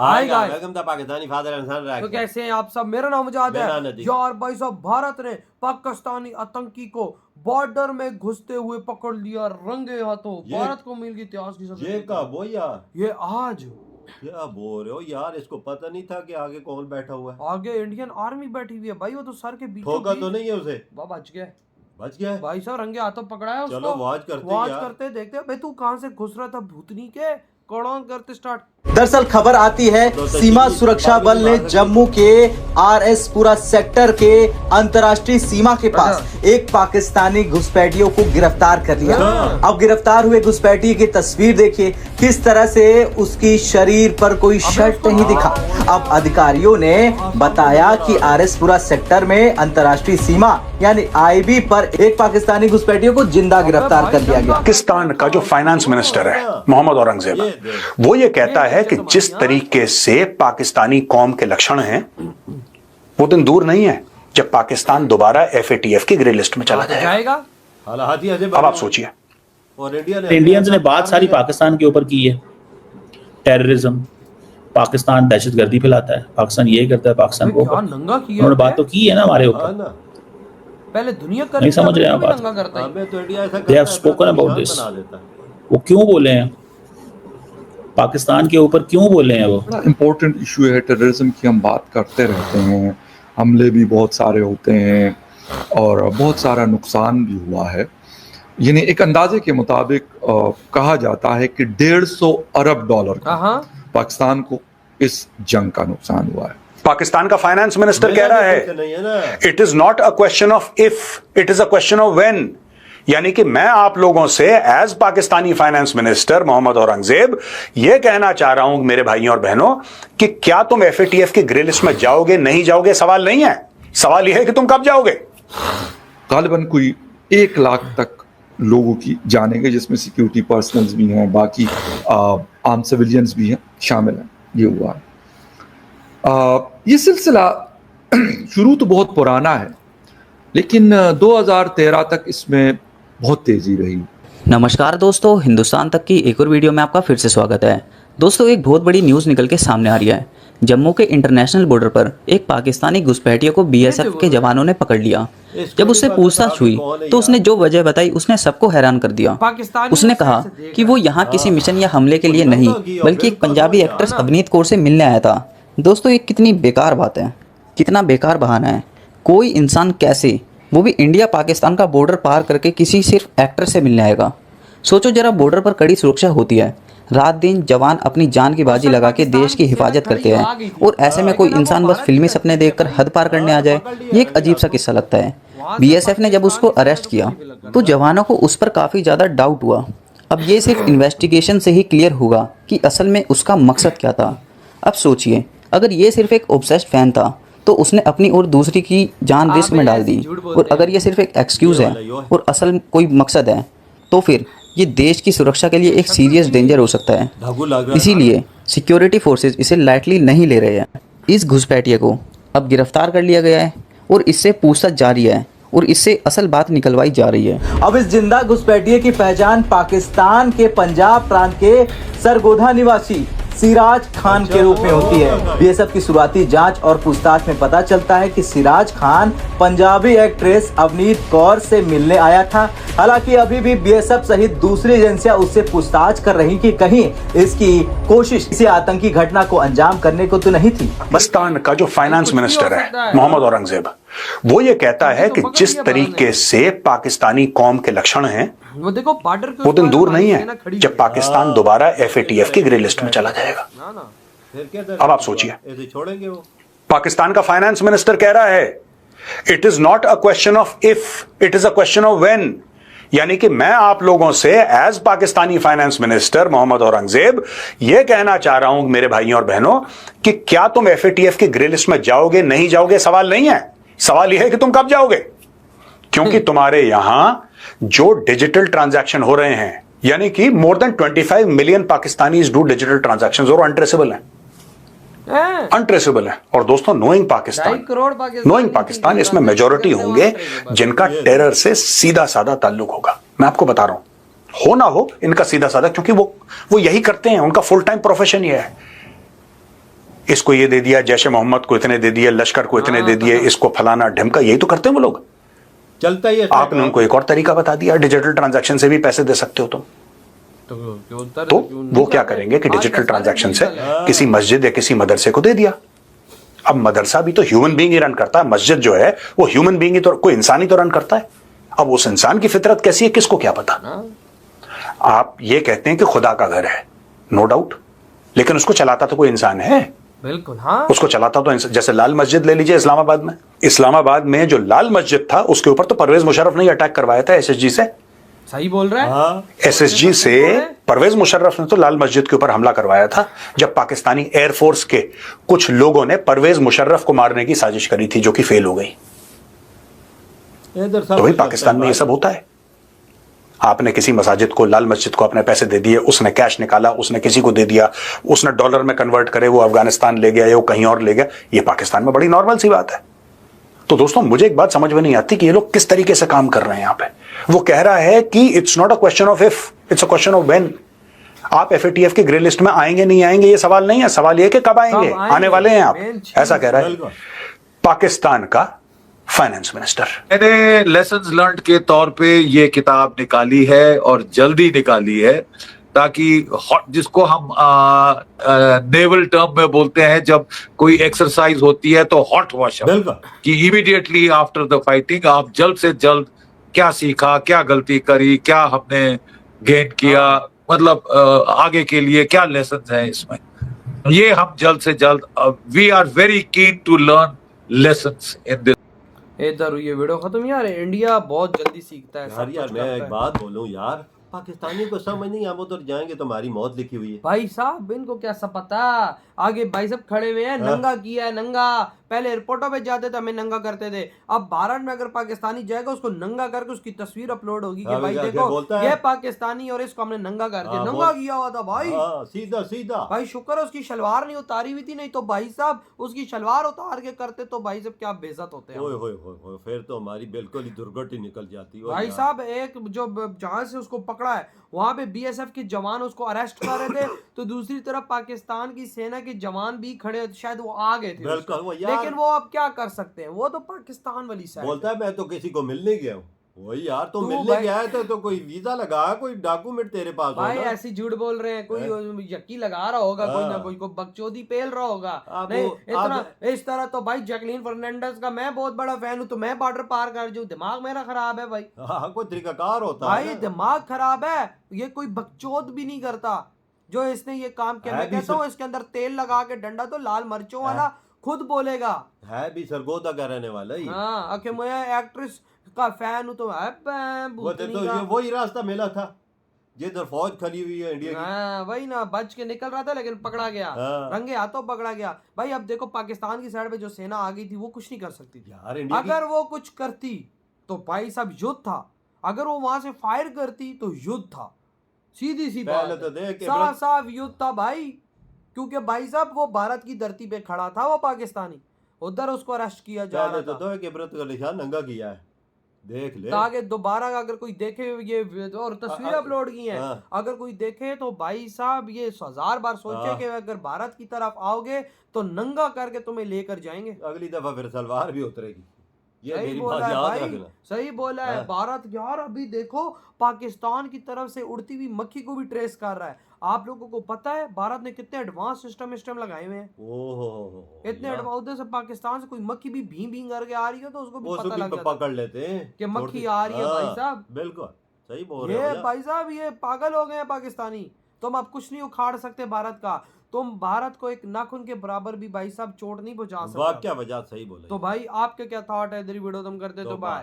Hi guys, welcome the Pakistani father and son react. तो कैसे हैं आप सब। मेरा नाम मुजाहिद मेरा है नदीम। यार। भाई साहब, भारत ने पाकिस्तानी आतंकी को बॉर्डर में घुसते हुए पकड़ लिया रंगे हाथों। भारत को मिल गई इतिहास की सबसे ये बड़ी कब हो यार? ये आज क्या बोल रहे हो यार? इसको पता नहीं था कि आगे कौन बैठा हुआ है। आगे इंडियन आर्मी बैठी हुई है भाई। वो तो सर के बीचों ठोका बीच तो नहीं है उसे? वाह, बच गया। बच गया है? भाई साहब, रंगे हाथों पकड़ा है उसको। चलो वाच करते वाच यार। करते देखते हैं। भाई तू कहां से घुस रहा था भूतनी के? कौन करते स्टार्ट। दरअसल खबर आती है सीमा सुरक्षा बल ने जम्मू के आरएसपुरा सेक्टर के अंतर्राष्ट्रीय सीमा के पास एक पाकिस्तानी घुसपैठियों को गिरफ्तार कर लिया। अब गिरफ्तार हुए घुसपैठी की तस्वीर देखिए, किस तरह से उसकी शरीर पर कोई शर्ट नहीं दिखा। अब अधिकारियों ने बताया कि आरएसपुरा सेक्टर में अंतर्राष्ट्रीय सीमा यानी आईबी पर एक पाकिस्तानी घुसपैठियों को जिंदा गिरफ्तार कर लिया गया। पाकिस्तान का जो फाइनेंस मिनिस्टर है मोहम्मद औरंगजेब, वो ये कहता है कि जिस तरीके से पाकिस्तानी कौम के लक्षण हैं, वो दिन दूर नहीं है जब पाकिस्तान दोबारा एफएटीएफ की ग्रे लिस्ट में चला जाएगा। अब आप सोचिए, और इंडियंस ने बात सारी पाकिस्तान के ऊपर की है। टेररिज्म, पाकिस्तान दहशतगर्दी फैलाता है, पाकिस्तान ये करता है, पाकिस्तान को नंगा किया उन्होंने बात तो की है ना हमारे ऊपर। पहले दुनिया कर नहीं समझ रहे हैं आप बात। नंगा करता है। हमें तो इंडिया ऐसा They have spoken about this. वो क्यों बोले हैं पाकिस्तान के ऊपर, क्यों बोले हैं वो? बड़ा इम्पोर्टेंट इशू है टेररिज्म की। हम बात करते रहते हैं, हमले भी बहुत सारे होते हैं और बहुत सारा नुकसान भी हुआ है। यानी एक अंदाजे के मुताबिक कहा जाता है कि 150 अरब डॉलर का पाकिस्तान को इस जंग का नुकसान हुआ है। पाकिस्तान का फाइनेंस मिनिस्टर कह रहा है it is not a question of if, it is a question of when. यानी कि मैं आप लोगों से as Pakistani finance minister Mohammad Aurangzeb ये कहना चाह रहा हूं मेरे भाइयों और बहनों कि क्या तुम एफएटीएफ की ग्रे लिस्ट में जाओगे नहीं जाओगे, सवाल नहीं है। सवाल यह है कि तुम कब जाओगे। गालिबन कोई 1 लाख तक लोगों की जानेंगे, जिसमें सिक्योरिटी पर्सनल्स भी हैं, बाकी आर्म सिविलियंस भी हैं, शामिल हैं। ये हुआ है। ये सिलसिला शुरू तो बहुत पुराना है, लेकिन 2013 तक इसमें बहुत तेजी रही। नमस्कार दोस्तों, हिंदुस्तान तक की एक और वीडियो में आपका फिर से स्वागत है। दोस्तों, एक बहुत बड़ी न्यूज़ निकल के सामने आ रही है। जम्मू के इंटरनेशनल बॉर्डर पर एक पाकिस्तानी घुसपैठियों को बीएसएफ के जवानों ने पकड़ लिया। जब उससे पूछताछ हुई तो उसने जो वजह बताई उसने सबको हैरान कर दिया। उसने कहा कि वो यहाँ किसी मिशन या हमले के लिए नहीं बल्कि एक पंजाबी एक्ट्रेस अवनीत कौर से मिलने आया था। दोस्तों, ये कितनी बेकार बात है, कितना बेकार बहाना है। कोई इंसान कैसे, वो भी इंडिया पाकिस्तान का बॉर्डर पार करके किसी सिर्फ एक्टर से मिलने आएगा। सोचो जरा, बॉर्डर पर कड़ी सुरक्षा होती है, रात दिन जवान अपनी जान की बाजी लगा के देश की हिफाजत करते हैं, और ऐसे में कोई इंसान बस फिल्मी सपने देखकर हद पार करने आ जाए, ये एक अजीब सा किस्सा लगता है। बीएसएफ ने जब उसको अरेस्ट किया तो जवानों को उस पर काफ़ी ज़्यादा डाउट हुआ। अब ये सिर्फ इन्वेस्टिगेशन से ही क्लियर होगा कि असल में उसका मकसद क्या था। अब सोचिए, अगर ये सिर्फ एक ऑब्सेस्ड फैन था तो उसने अपनी और दूसरी की जान रिस्क में डाल दी, और अगर ये सिर्फ एक एक्सक्यूज़ है और असल कोई मकसद है तो फिर ये देश की सुरक्षा के लिए एक सीरियस डेंजर हो सकता है। इसीलिए सिक्योरिटी फोर्सेस इसे लाइटली नहीं ले रहे हैं। इस घुसपैठिए को अब गिरफ्तार कर लिया गया है और इससे पूछताछ जारी है और इससे असल बात निकलवाई जा रही है। अब इस जिंदा घुसपैठिए की पहचान पाकिस्तान के पंजाब प्रांत के सरगोधा निवासी सिराज खान के रूप में होती है। बीएसएफ की शुरुआती जांच और पूछताछ में पता चलता है कि सिराज खान पंजाबी एक्ट्रेस अवनीत कौर से मिलने आया था। हालांकि अभी भी बीएसएफ सहित दूसरी एजेंसियां उससे पूछताछ कर रही कि कहीं इसकी कोशिश किसी आतंकी घटना को अंजाम करने को तो नहीं थी। पाकिस्तान का जो फाइनेंस मिनिस्टर है मोहम्मद औरंगजेब, वो ये कहता है कि जिस तरीके से पाकिस्तानी कौम के लक्षण हैं, वो देखो बॉर्डर वो दिन दूर नहीं है जब पाकिस्तान दोबारा एफएटीएफ की ग्रे लिस्ट में चला जाएगा। अब आप सोचिए, पाकिस्तान का फाइनेंस मिनिस्टर कह रहा है it is not a question of if, it is a question of when. यानी कि मैं आप लोगों से as Pakistani finance minister Mohammad Aurangzeb ये कहना चाह रहा हूं मेरे भाइयों और बहनों कि क्या तुम एफएटीएफ की ग्रे लिस्ट में जाओगे नहीं जाओगे, सवाल नहीं है। सवाल यह है कि तुम कब जाओगे, क्योंकि तुम्हारे यहां जो डिजिटल ट्रांजैक्शन हो रहे हैं, यानी कि more than 25 million Pakistanis do digital transactions, और अनट्रेसेबल हैं, अनट्रेसेबल है। और दोस्तों, नोइंग पाकिस्तान इसमें मेजॉरिटी होंगे जिनका टेरर से सीधा साधा ताल्लुक होगा। मैं आपको बता रहा हूं, हो ना हो इनका सीधा साधा, क्योंकि वो यही करते हैं, उनका फुल टाइम प्रोफेशन ये है। इसको ये दे दिया, जैश ए मोहम्मद को इतने दे दिए, लश्कर को इतने दे दिए, इसको फलाना ढिमका, यही तो करते हैं वो लोग। चलता ही है। आपने उनको एक और तरीका बता दिया, डिजिटल ट्रांजैक्शन से भी पैसे दे सकते हो तुम। तो वो क्या करेंगे कि डिजिटल ट्रांजैक्शन से किसी मस्जिद या किसी मदरसे को दे दिया। अब मदरसा भी तो ह्यूमन बीइंग ही रन करता है, मस्जिद जो है वो ह्यूमन बीइंग ही तो, कोई इंसान ही तो रन करता है। अब उस इंसान की फितरत कैसी है किसको क्या पता। आप ये कहते हैं कि खुदा का घर है, नो डाउट, लेकिन उसको चलाता तो कोई इंसान है। बिल्कुल हाँ, उसको चलाता तो जैसे लाल मस्जिद ले लीजिए इस्लामाबाद में। इस्लामाबाद में जो लाल मस्जिद था उसके ऊपर तो परवेज मुशर्रफ ने अटैक करवाया था एसएसजी से। सही बोल रहा है। हाँ। एसएसजी से परवेज मुशर्रफ ने तो लाल मस्जिद के ऊपर हमला करवाया था, जब पाकिस्तानी एयरफोर्स के कुछ लोगों ने परवेज मुशर्रफ को मारने की साजिश करी थी, जो कि फेल हो गई। तो भाई पाकिस्तान में ये सब होता है। आपने किसी मसाजिद को, लाल मस्जिद को अपने पैसे दे दिए, उसने कैश निकाला, उसने किसी को दे दिया, उसने डॉलर में कन्वर्ट करे, वो अफगानिस्तान ले गया या वो कहीं और ले गया, ये पाकिस्तान में बड़ी नॉर्मल सी बात है। तो दोस्तों मुझे एक बात समझ में नहीं आती कि ये लोग किस तरीके से काम कर रहे हैं यहाँ पे। वो कह रहा है कि it's not a question of if, it's a question of when. आप एफएटीएफ के ग्रे लिस्ट में आएंगे नहीं आएंगे ये सवाल नहीं है, सवाल ये कि कब आएंगे, आने वाले हैं आप, ऐसा कह रहा है पाकिस्तान का फाइनेंस मिनिस्टर। मैंने लेसन्स लर्न्ड के तौर पे ये किताब निकाली है और जल्दी निकाली है, ताकि जिसको हम नेवल टर्म में बोलते हैं, जब कोई एक्सरसाइज होती है तो हॉट वॉश कि इमीडिएटली आफ्टर द फाइटिंग आप जल्द से जल्द क्या सीखा, क्या गलती करी, क्या हमने गेन किया, मतलब आगे के लिए क्या लेसन हैं इसमें, ये हम जल्द से जल्द, we are very keen to learn lessons in this. इधर ये वीडियो खत्म यार, इंडिया बहुत जल्दी सीखता है यार मैं एक बात बोलूं यार, पाकिस्तानी को समझ नहीं, हम उधर जाएंगे तो हमारी मौत लिखी हुई है। भाई साहब इनको क्या सब पता, आगे भाई सब खड़े हुए हैं, नंगा किया है, नंगा। पहले एयरपोर्टों पे जाते थे हमें नंगा करते थे, अब भारत में अगर पाकिस्तानी जाएगा उसको नंगा करके उसकी तस्वीर अपलोड होगी कि भाई देखो ये पाकिस्तानी और इसको हमने नंगा कर दिया, नंगा किया हुआ था भाई, सीधा सीधा। भाई शुक्र है उसकी शलवार नहीं उतारी हुई थी, नहीं तो भाई साहब उसकी शलवार उतार के करते तो भाई साहब क्या बेइज्जत होते हैं। फिर तो हमारी बिल्कुल ही दुर्गति निकल जाती। भाई साहब एक जो जहां से उसको पकड़ा है वहां पे बीएसएफ के जवान उसको अरेस्ट कर रहे थे, तो दूसरी तरफ पाकिस्तान की सेना के जवान भी खड़े, शायद वो आ गए थे, लेकिन वो अब क्या कर सकते हैं, वो तो पाकिस्तान वाली साइड बोलता है मैं तो किसी को मिलने गया हूँ। वही यार, तो मिलने गया है तो कोई वीजा लगा, कोई डॉक्यूमेंट तेरे पास भाई ऐसी झूठ बोल रहे हैं, कोई यक्की लगा रहा होगा, कोई ना कोई को बकचोदी पेल रहा होगा। नहीं इतना इस तरह तो भाई जैकलीन फर्नांडिस का मैं बहुत बड़ा फैन हूँ, तो मैं बॉर्डर पार कर जाऊँ, दिमाग मेरा खराब है भाई। कोई तरीकाकार होता भाई है, दिमाग खराब है, ये कोई बकचोद भी नहीं करता जो इसने ये काम किया। मैं कहता हूँ इसके अंदर तेल लगा के डंडा तो लाल मिर्चों वाला खुद बोलेगा, है भी सरगोदा का रहने वाला ही। हाँ कि मैं एक्ट्रेस का फैन हूँ तो वही रास्ता मिला था जिधर फौज खड़ी हुई है इंडिया की। वही ना, बच के निकल रहा था लेकिन पकड़ा गया, रंगे हाथों पकड़ा गया। भाई अब देखो पाकिस्तान की साइड पे जो सेना आ गई थी वो कुछ नहीं कर सकती थी यार, अगर वो कुछ करती तो भाई साहब युद्ध था, अगर वो वहां से फायर करती तो युद्ध था, सीधी सी बात, साफ साफ युद्ध था भाई। क्योंकि भाई साहब वो भारत की धरती पे खड़ा था, वो पाकिस्तानी, उधर उसको अरेस्ट किया जा रहा था, तो इबरत का निशान नंगा किया है, देख ले, ताकि दोबारा अगर कोई देखे ये और तस्वीर अपलोड की हैं, अगर कोई देखे तो भाई साहब ये 1000 बार सोचे कि अगर भारत की तरफ आओगे तो नंगा करके तुम्हें लेकर जाएंगे, अगली दफा फिर सलवार भी उतरेगी। ये सही बोला है भाई, सही बोला है। भारत यार अभी देखो पाकिस्तान की तरफ से उड़ती हुई मक्खी को भी ट्रेस कर रहा है। आप लोगों को पता है भारत ने कितने एडवांस सिस्टम लगाए हुए हैं, इतने एडवांस, उधर से पाकिस्तान से कोई मक्खी भी भीं भीं करके आ रही है तो उसको भी पता लग जाता है, पकड़ लेते हैं कि मक्खी आ रही है। भाई साहब बिल्कुल सही बोल रहे हैं, ये भाई साहब ये पागल हो गए हैं पाकिस्तानी। तुम अब कुछ नहीं उखाड़ सकते भारत का, तुम भारत को एक नाखून के बराबर भी भाई साहब चोट नहीं पहुंचा सकते। क्या वजह सही बोले। तो भाई आपके क्या थॉट है, इधर वीडियो तुम करते तो बाय।